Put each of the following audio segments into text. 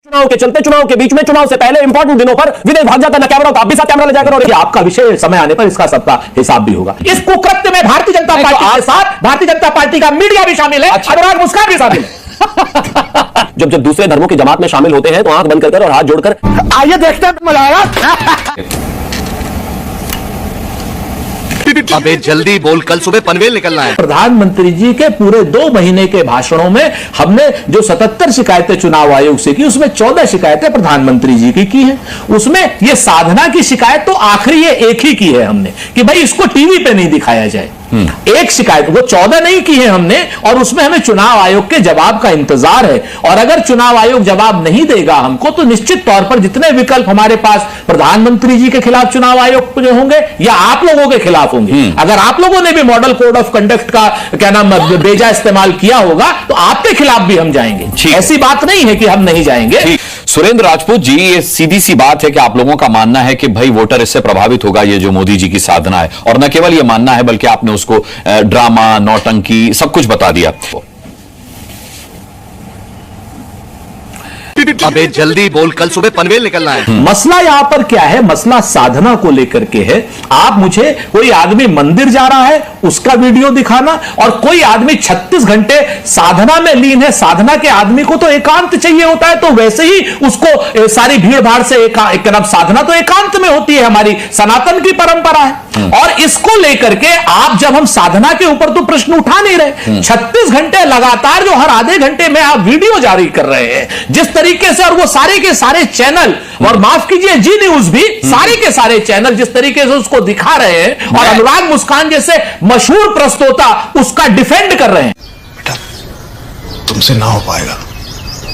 चुनाव के चलते, चुनाव के बीच में, चुनाव से पहले इंपॉर्टेंट दिनों पर विदेश भाग जाता, न कैमरा का, आप भी साथ कैमरा ले जाकर, और आपका विषय समय आने पर इसका सबका हिसाब भी होगा। इस कुकृत्य में भारतीय जनता पार्टी के साथ भारतीय जनता पार्टी का मीडिया भी शामिल है, अनुराग मुस्कान भी शामिल है। जब दूसरे धर्मों की जमात में शामिल होते हैं तो आंख बंद कर और हाथ जोड़कर आइए देखते हैं मजा आएगा। अबे जल्दी बोल, कल सुबह पनवेल निकलना है। प्रधानमंत्री जी के पूरे 2 महीने के भाषणों में हमने जो 77 शिकायतें चुनाव आयोग से की, उसमें 14 शिकायतें प्रधानमंत्री जी की हैं। उसमें ये साधना की शिकायत तो आखिरी ये एक ही की है हमने कि भाई इसको टीवी पे नहीं दिखाया जाए। एक शिकायत, वो 14 नहीं की है हमने, और उसमें हमें चुनाव आयोग के जवाब का इंतजार है। और अगर चुनाव आयोग जवाब नहीं देगा हमको तो निश्चित तौर पर जितने विकल्प हमारे पास प्रधानमंत्री जी के खिलाफ चुनाव आयोग जो होंगे या आप लोगों के खिलाफ होंगे, अगर आप लोगों ने भी मॉडल कोड ऑफ कंडक्ट का क्या नाम बेजा इस्तेमाल किया होगा तो आपके खिलाफ भी हम जाएंगे। ऐसी बात नहीं है कि हम नहीं जाएंगे। सुरेंद्र राजपूत जी, ये सीधी सी बात है कि आप लोगों का मानना है कि भाई वोटर इससे प्रभावित होगा, ये जो मोदी जी की साधना है, और न केवल ये मानना है बल्कि आपने उसको ड्रामा, नौटंकी सब कुछ बता दिया। अबे जल्दी बोल, कल सुबह पनवेल निकलना है। मसला यहां पर क्या है? मसला साधना को लेकर के है। आप मुझे कोई आदमी मंदिर जा रहा है उसका वीडियो दिखाना, और कोई आदमी 36 घंटे साधना में लीन है। साधना के आदमी को तो एकांत चाहिए होता है, तो वैसे ही उसको सारी भीड़ भाड़ से साधना तो एकांत में होती है, हमारी सनातन की परंपरा है। और इसको लेकर के आप जब हम साधना के ऊपर तो प्रश्न उठा नहीं रहे, 36 घंटे लगातार जो हर आधे घंटे में आप वीडियो जारी कर रहे हैं जिस तरीके से, और वो सारे के सारे चैनल, और माफ कीजिए जी न्यूज भी, सारे के सारे चैनल जिस तरीके से उसको दिखा रहे हैं, और अनुराग मुस्कान जैसे मशहूर प्रस्तोता उसका डिफेंड कर रहे हैं। बेटा तुमसे ना हो पाएगा।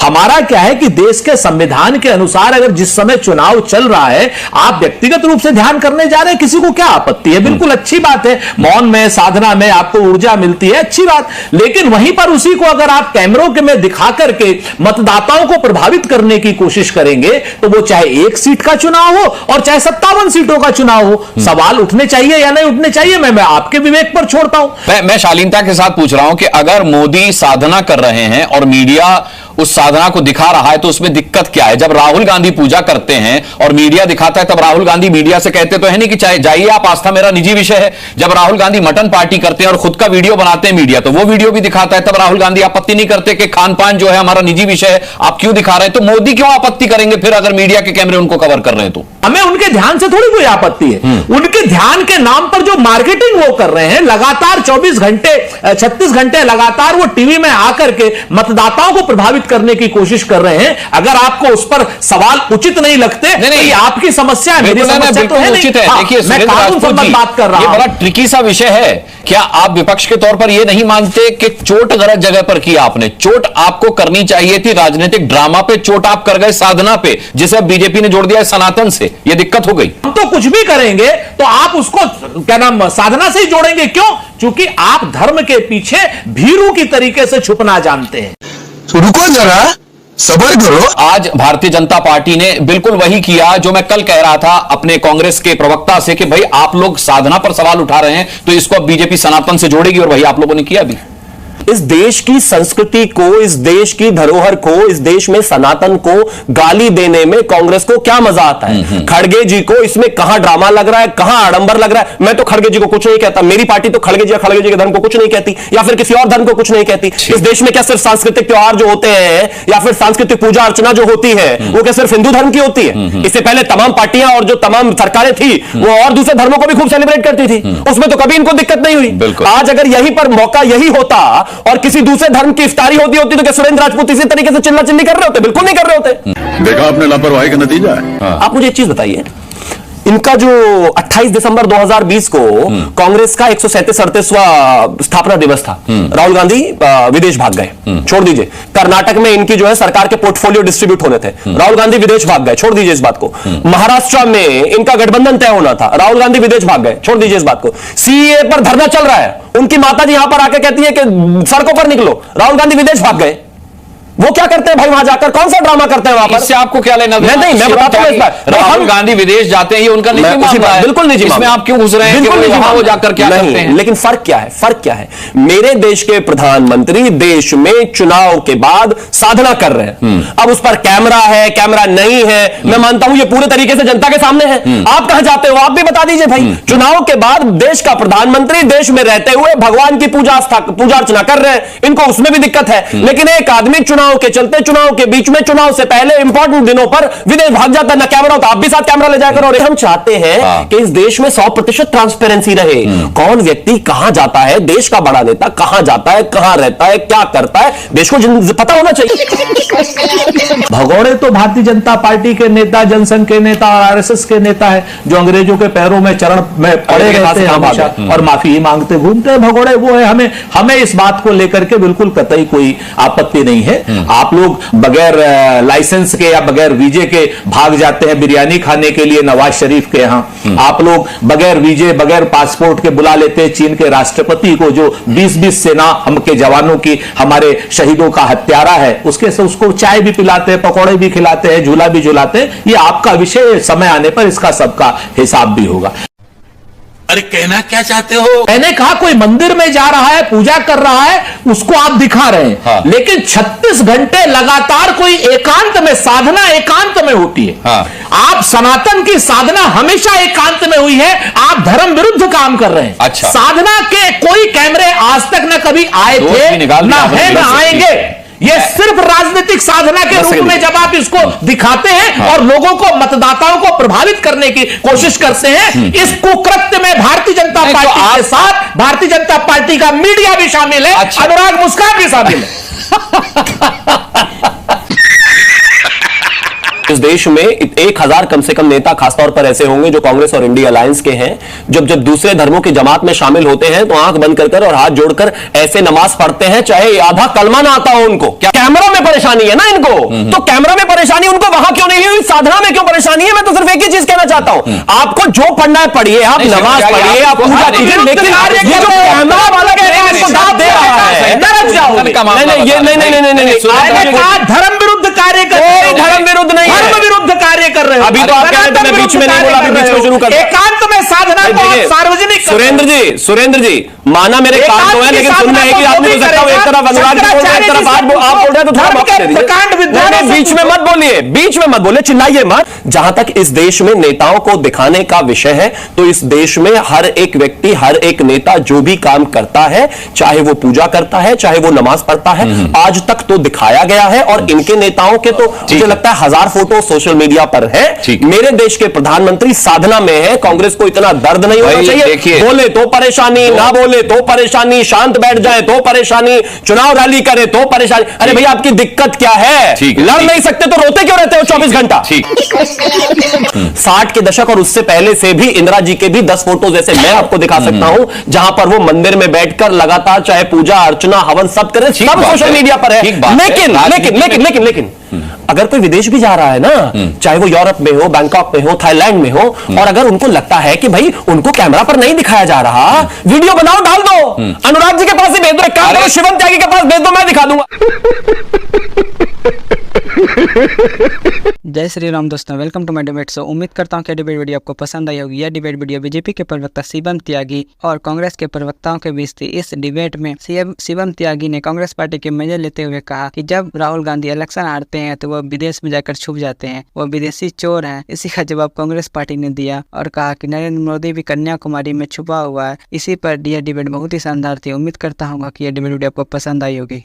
हमारा क्या है कि देश के संविधान के अनुसार अगर जिस समय चुनाव चल रहा है आप व्यक्तिगत रूप से ध्यान करने जा रहे हैं, किसी को क्या आपत्ति है? बिल्कुल अच्छी बात है। मौन में, साधना में आपको ऊर्जा मिलती है, अच्छी बात। लेकिन वहीं पर उसी को अगर आप कैमरों के में दिखा करके मतदाताओं को प्रभावित करने की कोशिश करेंगे तो वो चाहे 1 सीट का चुनाव हो और चाहे 57 सीटों का चुनाव हो, सवाल उठने चाहिए या नहीं उठने चाहिए मैं आपके विवेक पर छोड़ता हूं। मैं शालीनता के साथ पूछ रहा हूं कि अगर मोदी साधना कर रहे हैं और मीडिया उस साधना को दिखा रहा है तो उसमें दिक्कत क्या है? जब राहुल गांधी पूजा करते हैं और मीडिया दिखाता है तब राहुल गांधी मीडिया से कहते तो है नहीं कि चाहे जाइए आप, आस्था मेरा निजी विषय है। जब राहुल गांधी मटन पार्टी करते हैं और खुद का वीडियो बनाते हैं मीडिया, तो वो वीडियो भी दिखाता है, तब राहुल गांधी आपत्ति नहीं करते कि खान पान जो है हमारा निजी विषय है, आप क्यों दिखा रहे हैं? तो मोदी क्यों आपत्ति करेंगे फिर अगर मीडिया के कैमरे उनको कवर कर रहे हैं? तो हमें उनके ध्यान से थोड़ी कोई आपत्ति है। उनके ध्यान के नाम पर जो मार्केटिंग वो कर रहे हैं, लगातार 24 घंटे 36 घंटे लगातार वो टीवी में आकर के मतदाताओं को प्रभावित करने की कोशिश कर रहे हैं। अगर आपको उस पर सवाल उचित नहीं लगते तो ये आपकी समस्या है, मेरी समस्या तो है नहीं। देखिए मैं कानून संबंधी बात कर रहा हूं। ये बड़ा ट्रिकी सा विषय है। क्या आप विपक्ष के तौर पर यह नहीं मानते कि चोट गलत जगह पर की आपने? चोट आपको करनी चाहिए थी राजनीतिक ड्रामा पे, चोट आप कर गए साधना पे, जिसे बीजेपी ने जोड़ दिया है सनातन से। यह दिक्कत हो गई। हम तो कुछ भी करेंगे तो आप उसको क्या नाम साधना से ही जोड़ेंगे। क्यों? क्योंकि आप धर्म के पीछे भीरू की तरीके से छुपना जानते हैं। रुको जरा, सब्र करो। आज भारतीय जनता पार्टी ने बिल्कुल वही किया जो मैं कल कह रहा था अपने कांग्रेस के प्रवक्ता से कि भाई आप लोग साधना पर सवाल उठा रहे हैं तो इसको अब बीजेपी सनातन से जोड़ेगी, और वही आप लोगों ने किया भी। इस देश की संस्कृति को, इस देश की धरोहर को, इस देश में सनातन को गाली देने में कांग्रेस को क्या मजा आता है? खड़गे जी को इसमें कहां ड्रामा लग रहा है, कहां आडंबर लग रहा है? मैं तो खड़गे जी को कुछ नहीं कहता, मेरी पार्टी तो खड़गे जी के धर्म को कुछ नहीं कहती, या फिर किसी और धर्म को कुछ नहीं कहती। इस देश में क्या सिर्फ सांस्कृतिक त्योहार जो होते हैं या फिर सांस्कृतिक पूजा अर्चना जो होती है वो क्या सिर्फ हिंदू धर्म की होती है? इससे पहले तमाम पार्टियां और जो तमाम सरकारें थी वो और दूसरे धर्मों को भी खूब सेलिब्रेट करती थी, उसमें तो कभी इनको दिक्कत नहीं हुई। आज अगर यहीं पर मौका यही होता और किसी दूसरे धर्म की इफ्तारी होती तो क्या सुरेंद्र राजपूत इसी तरीके से चिल्ला चिल्ली कर रहे होते? बिल्कुल नहीं कर रहे होते। देखा आपने लापरवाही का नतीजा है। आप मुझे एक चीज बताइए, इनका जो 28 दिसंबर 2020 को कांग्रेस का 137वां स्थापना दिवस था, राहुल गांधी विदेश भाग गए, छोड़ दीजिए। कर्नाटक में इनकी जो है सरकार के पोर्टफोलियो डिस्ट्रीब्यूट होने थे, राहुल गांधी विदेश भाग गए, छोड़ दीजिए इस बात को। महाराष्ट्र में इनका गठबंधन तय होना था, राहुल गांधी विदेश भाग गए, छोड़ दीजिए इस बात को। सीएए पर धरना चल रहा है, उनकी माता जी यहां पर आके कहती है कि सड़कों पर निकलो, राहुल गांधी विदेश भाग गए। वो क्या करते हैं भाई वहां जाकर, कौन सा ड्रामा करते हैं वहां पर? इससे आपको क्या लेना देना? नहीं, मैं बताता हूं इस बार। राहुल गांधी विदेश जाते हैं, ये उनका निजी मामला है, बिल्कुल निजी इसमें मामला। आप क्यों घुस रहे हैं कि वहां वो जाकर क्या करते हैं? लेकिन फर्क क्या है? फर्क क्या है? मेरे देश के प्रधानमंत्री देश में चुनाव के बाद साधना कर रहे हैं। अब उस पर कैमरा है, कैमरा नहीं है, मैं मानता हूं ये पूरे तरीके से जनता के सामने है। आप कहां जाते हो? आप भी बता दीजिए भाई। चुनाव के बाद देश का प्रधानमंत्री देश में रहते हुए भगवान की पूजा अर्चना कर रहे हैं, इनको उसमें भी दिक्कत है। लेकिन एक आदमी चुनाव के चलते, चुनाव के बीच में, चुनाव से पहले इंपॉर्टेंट दिनों पर विदेश भाग जाता है, ना कैमरा होता, आप भी साथ कैमरा ले जाकर। और हम चाहते हैं कि इस देश में 100% ट्रांसपेरेंसी रहे। कौन व्यक्ति कहां जाता है, देश का बड़ा नेता कहां जाता है, कहां रहता है, क्या करता है, देश को पता होना चाहिए। भगोड़े तो भारतीय जनता पार्टी के नेता, जनसंघ के नेता और आरएसएस के नेता है, जो अंग्रेजों के पैरों में चरण में पड़े रहते हैं हमेशा और माफी ही मांगते घूमते हैं। भगोड़े वो है। हमें इस बात को लेकर के बिल्कुल कतई कोई आपत्ति नहीं है। आप लोग बगैर लाइसेंस के या बगैर वीजे के भाग जाते हैं बिरयानी खाने के लिए नवाज शरीफ के यहां। आप लोग बगैर वीजे, बगैर पासपोर्ट के बुला लेते हैं चीन के राष्ट्रपति को, जो 20-20 सेना हम के जवानों की, हमारे शहीदों का हत्यारा है, उसको चाय भी पिलाते हैं, पकौड़े भी खिलाते हैं, झूला भी झुलाते हैं। ये आपका विषय, समय आने पर इसका सबका हिसाब भी होगा। अरे कहना क्या चाहते हो? मैंने कहा कोई मंदिर में जा रहा है, पूजा कर रहा है, उसको आप दिखा रहे हैं। हाँ। लेकिन 36 घंटे लगातार कोई एकांत में, साधना एकांत में होती है। हाँ। आप सनातन की साधना हमेशा एकांत में हुई है, आप धर्म विरुद्ध काम कर रहे हैं। अच्छा। साधना के कोई कैमरे आज तक न कभी आए दोस्त थे, भी निकाल ना दिया है, आपने ना आएंगे। ये सिर्फ राजनीतिक साधना के रूप में जब आप इसको दिखाते हैं और लोगों को, मतदाताओं को प्रभावित करने की कोशिश करते हैं, इस कुकृत्य में भारतीय जनता पार्टी के साथ भारतीय जनता पार्टी का मीडिया भी शामिल है। अच्छा। अनुराग मुस्कान भी शामिल है। इस देश में 1000 कम से कम नेता खासतौर पर ऐसे होंगे जो कांग्रेस और इंडिया अलायंस के हैं। जब दूसरे धर्मों की जमात में शामिल होते हैं तो आंख बंद कर और हाथ जोड़कर ऐसे नमाज पढ़ते हैं, चाहे आधा कलमा ना आता हो उनको। क्या कैमरा में परेशानी है ना इनको? तो कैमरा में परेशानी उनको वहां क्यों नहीं हुई, साधना में क्यों परेशानी है? मैं तो सिर्फ एक ही चीज कहना चाहता हूं, आपको जो पढ़ना है पढ़िए, आप नमाज पढ़िए, आप पूजा कीजिए, लेकिन ये जो कैमरा वाला कह रहा है इसको दाद दे रहा है, नरक जाओगे। नहीं, धर्म विरुद्ध कार्य कर रहे हो, धर्म विरुद्ध नहीं, धर्म विरुद्ध कार्य कर रहे हो। अभी तो आप कह रहे थे मैं बीच में नहीं बोला, अभी बीच में शुरू कर। एकांत में साधना को आप सार्वजनिक। सुरेंद्र जी माना मेरे कान तो है, लेकिन सुनना है कि आप नहीं बोल सकता हूं। एक तरफ अनुराग जी बोल रहे हैं, एक तरफ आप बोल रहे हैं, तो थोड़ा वक्त दे दीजिए। बीच में मत बोलिए, बीच में मत बोलिए, चिल्लाइए मत। जहां तक इस देश में नेताओं को दिखाने का विषय है, तो इस देश में हर एक व्यक्ति, हर एक नेता जो भी काम करता है, चाहे वो पूजा करता है, चाहे वो नमाज पढ़ता है, आज तक तो दिखाया गया है। और इनके नेताओं के तो मुझे लगता है 1000 फोटो सोशल मीडिया पर है। मेरे देश के प्रधानमंत्री साधना में है। कांग्रेस को इतना दर्द नहीं होना चाहिए। बोले तो परेशानी, ना बोले तो परेशानी, शांत बैठ जाए तो परेशानी, चुनाव रैली करे तो परेशानी। अरे भैया आपकी दिक्कत क्या है? लड़ नहीं सकते तो रोते क्यों रहते हो 24 घंटा? 60 के दशक और उससे पहले से भी इंदिरा जी के भी 10 फोटो जैसे मैं आपको दिखा सकता हूं, जहां पर वो मंदिर में बैठकर लगातार चाहे पूजा अर्चना हवन सब करे, सब सोशल मीडिया पर है। लेकिन अगर कोई विदेश भी जा रहा है ना, चाहे वो यूरोप में हो, बैंकॉक में हो, थाईलैंड में हो, और अगर उनको लगता है कि भाई उनको कैमरा पर नहीं दिखाया जा रहा, वीडियो बनाओ, डाल दो, अनुराग जी के पास ही भेज दो, एक काम करो शिवम त्यागी के पास भेज दो, मैं दिखा दूंगा। जय श्री राम दोस्तों, welcome to my debate show. उम्मीद करता हूं कि डिबेट वीडियो आपको पसंद आई होगी। यह डिबेट वीडियो बीजेपी के प्रवक्ता शिवम त्यागी और कांग्रेस के प्रवक्ताओं के बीच थी। इस डिबेट में शिवम त्यागी ने कांग्रेस पार्टी के मजे लेते हुए कहा कि जब राहुल गांधी इलेक्शन हारते हैं तो वह विदेश में जाकर छुप जाते हैं, वह विदेशी चोर हैं। इसी का जवाब कांग्रेस पार्टी ने दिया और कहा कि नरेंद्र मोदी भी कन्याकुमारी में छुपा हुआ है। इसी पर यह डिबेट बहुत ही शानदार थी। उम्मीद करता हूँ कि यह डिबेट वीडियो आपको पसंद आई होगी।